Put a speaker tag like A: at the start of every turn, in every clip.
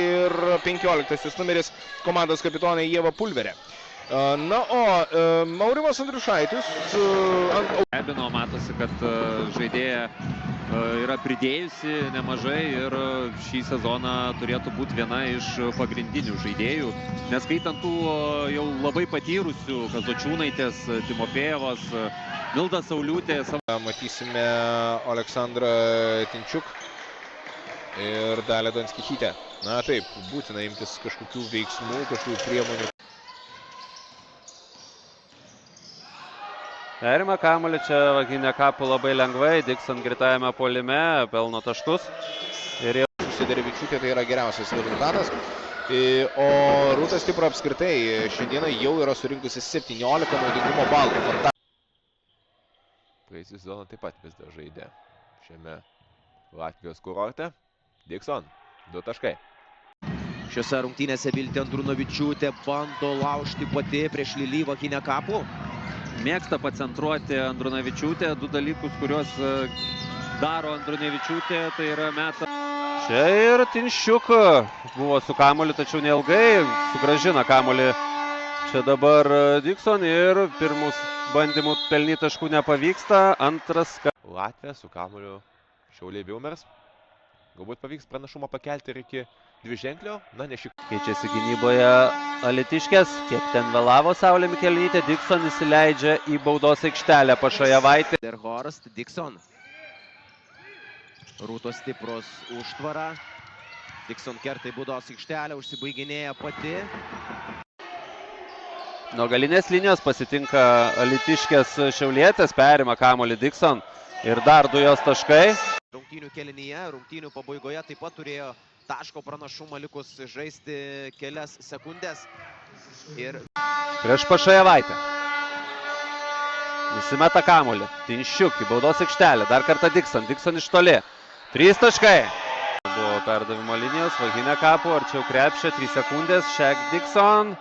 A: Ir 15 numeris komandos kapitonė Ieva Pulverė. Na, o Maurimas Andriušaitis
B: Stebino, matosi, kad žaidėja yra pridėjusi nemažai ir šį sezoną turėtų būti viena iš pagrindinių žaidėjų. Neskaitant tų jau labai patyrusių Kazočiūnaitės, Timofėjevos, Milda Sauliūtė.
A: Matysime Aleksandrą Tinčiuk ir Dalią Donskichytę. Na taip, būtina imtis kažkokių veiksmų, kažkokių priemonių.
C: Perima kamuolį čia Vaginė Kapu labai lengvai, Dixon greitajame puolime, pelno taškus. Ir jau
A: Sederevičiūtė tai yra geriausias rezultatas. O Rūta Stipro apskritai šiandieną jau yra surinkusi 17 naudingumo balų.
D: Praėjusią sezoną taip pat vis dar žaidė šiame Latvijos kurorte. Dixon, 2 taškai.
E: Šiose rungtynėse Viltė Andrunovičiūtė bando laužti pati prieš Lily Vaginę Kapų.
B: Mėgsta pacentruoti Andrunovičiūtė, 2 dalykus, kuriuos daro Andrunovičiūtė, tai yra meta.
C: čia ir Tinšiuk buvo su kamuoliu, tačiau neilgai sugrąžina kamuolį. Čia dabar Dixon ir pirmus bandymų pelnyti taškų nepavyksta. Antras.
D: Latvija su kamuoliu Šiauliai Vilmers. Galbūt pavyks pranašumą pakelti ir iki dviženklio. Na, ne šį.
C: Keičiasi gynyboje Alytiškės. Kiek ten vėlavo Saulė Mikelytė. Dixon įsileidžia į baudos aikštelę Pašajevaitė.
E: Derhorst, Dixon. Rūtos Stipros užtvara. Dixon kerta į baudos aikštelę, užsibaiginėja pati.
C: Nuo galinės linijos pasitinka Alytiškės Šiaulietės. Perima kamuolį Dixon. Ir dar 2 jos taškai.
E: Rungtynių kėlinyje, rungtynių pabaigoje taip pat turėjo taško pranašumą likus žaisti kelias sekundės. Ir
C: prieš Pašajevaitę. Įsimeta kamuolį. Tinšiuk į baudos aikštelę. Dar kartą Dixon. Dixon iš toli. 3 taškai. Buvo perdavimo linijos. Vaginė Kapų. Arčiau krepšio. 3 sekundės. Šek Dixon.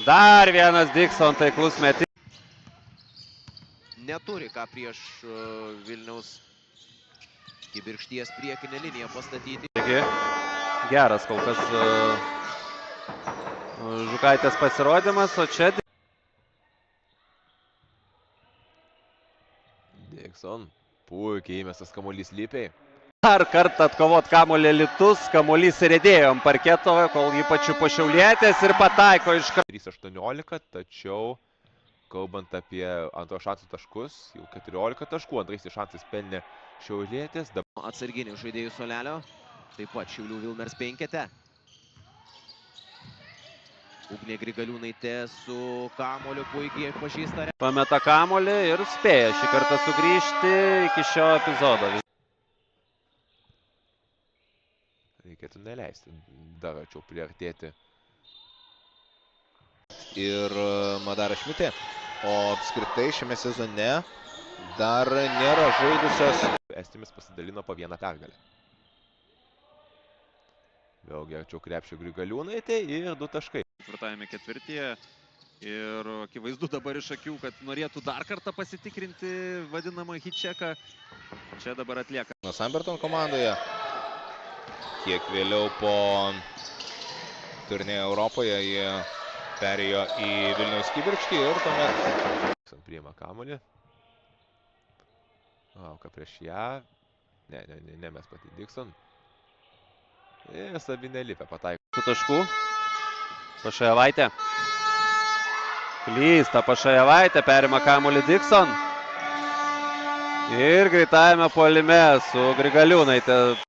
C: Dar vienas Dixon taiklus metimas.
E: neturi ką prieš Vilniaus kibirkšties priekinę liniją pastatyti.
C: Geras kol kas Žukaitės pasirodymas, o čia
D: Dixon, puikiai įmestas kamuolys Lypiai.
C: Dar kartą atkovot kamuolį Alytus, kamuolys rėdėjo ant parketo, kol jį pačiupo Šiaulietės ir pataiko iš karto.
D: 3-18, tačiau kalbant apie antro šansų taškus, jau 14 taškų, antraisiais šansais pelnė Šiaulietės.
E: Atsarginių žaidėjų suolelio, taip pat Šiaulių Vilmers penkete. Ugnė Grigaliūnaitė su kamuoliu puikiai pažįsta.
C: Pameta kamuolį ir spėja šį kartą sugrįžti iki šio epizodo.
D: Reikėtų neleisti dar arčiau priartėti.
A: Ir Madara Šmitė. O apskritai šiame sezone dar nėra žaidusios.
D: Estimis pasidalino po vieną pergalę. Vėlgi arčiau krepšio Grigaliūnaitė ir 2 taškai.
B: Ketvirtajame ketvirtyje ir akivaizdu dabar iš akių, kad norėtų dar kartą pasitikrinti vadinamą hitčeką. Čia dabar atlieka.
A: Samberton komandoje. Kiek vėliau po turnė Europoje jie perėjo į Vilniaus kibirkštį ir tuomet
D: Priima kamuolį. Auka prieš ją. Ne mes pati Dixon. Ir Sabinė Lipė pataiko.
C: Su taškų. Pašajevaitė. Klysta Pašajevaitė, perima kamuolį Dixon. Ir greitajame puolime su Grigaliūnaitė.